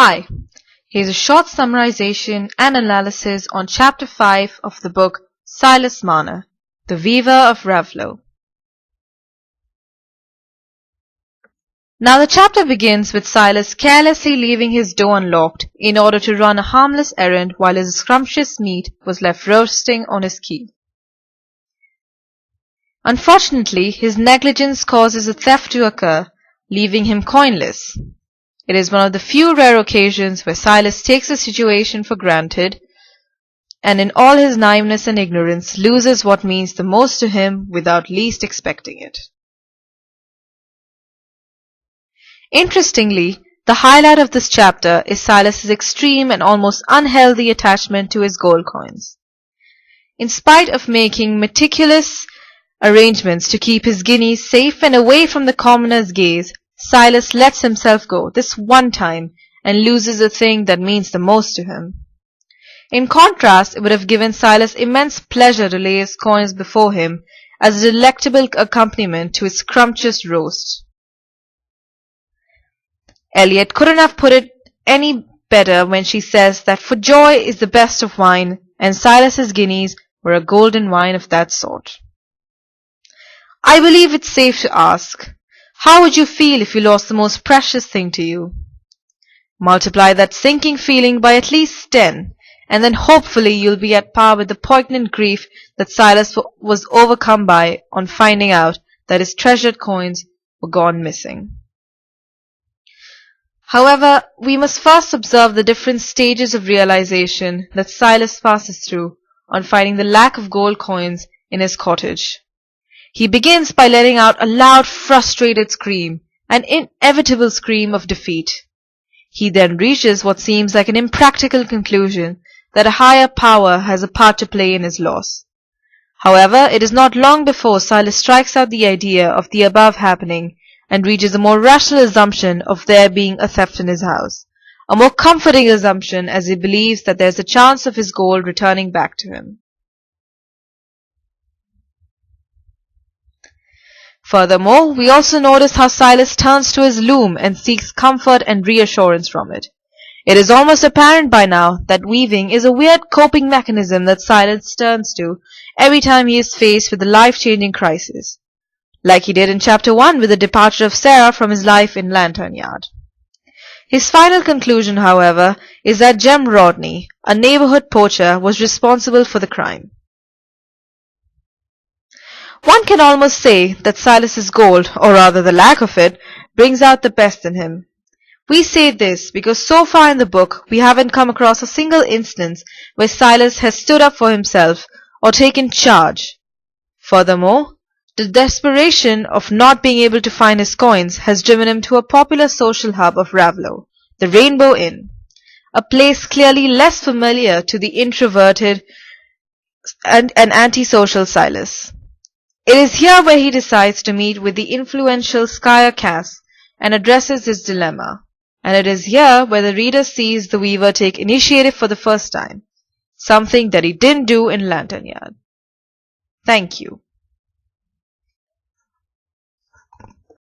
Hi, here's a short summarization and analysis on Chapter 5 of the book Silas Marner, The Weaver of Ravlo. Now the chapter begins with Silas carelessly leaving his door unlocked in order to run a harmless errand while his scrumptious meat was left roasting on his keel. Unfortunately, his negligence causes a theft to occur, leaving him coinless. It is one of the few rare occasions where Silas takes a situation for granted and in all his naiveness and ignorance loses what means the most to him without least expecting it. Interestingly, the highlight of this chapter is Silas's extreme and almost unhealthy attachment to his gold coins. In spite of making meticulous arrangements to keep his guineas safe and away from the commoner's gaze, Silas lets himself go this one time and loses the thing that means the most to him. In contrast, it would have given Silas immense pleasure to lay his coins before him as a delectable accompaniment to his scrumptious roast. Eliot couldn't have put it any better when she says that for joy is the best of wine, and Silas's guineas were a golden wine of that sort. I believe it's safe to ask, how would you feel if you lost the most precious thing to you? Multiply that sinking feeling by at least 10, and then hopefully you'll be at par with the poignant grief that Silas was overcome by on finding out that his treasured coins were gone missing. However, we must first observe the different stages of realization that Silas passes through on finding the lack of gold coins in his cottage. He begins by letting out a loud, frustrated scream, an inevitable scream of defeat. He then reaches what seems like an impractical conclusion that a higher power has a part to play in his loss. However, it is not long before Silas strikes out the idea of the above happening and reaches a more rational assumption of there being a theft in his house, a more comforting assumption as he believes that there is a chance of his gold returning back to him. Furthermore, we also notice how Silas turns to his loom and seeks comfort and reassurance from it. It is almost apparent by now that weaving is a weird coping mechanism that Silas turns to every time he is faced with a life-changing crisis, like he did in Chapter 1 with the departure of Sarah from his life in Lantern Yard. His final conclusion, however, is that Jem Rodney, a neighborhood poacher, was responsible for the crime. One can almost say that Silas's gold, or rather the lack of it, brings out the best in him. We say this because so far in the book we haven't come across a single instance where Silas has stood up for himself or taken charge. Furthermore, the desperation of not being able to find his coins has driven him to a popular social hub of Ravlo, the Rainbow Inn, a place clearly less familiar to the introverted and antisocial Silas. It is here where he decides to meet with the influential Squire Cass and addresses his dilemma, and it is here where the reader sees the weaver take initiative for the first time, something that he didn't do in Lantern Yard. Thank you.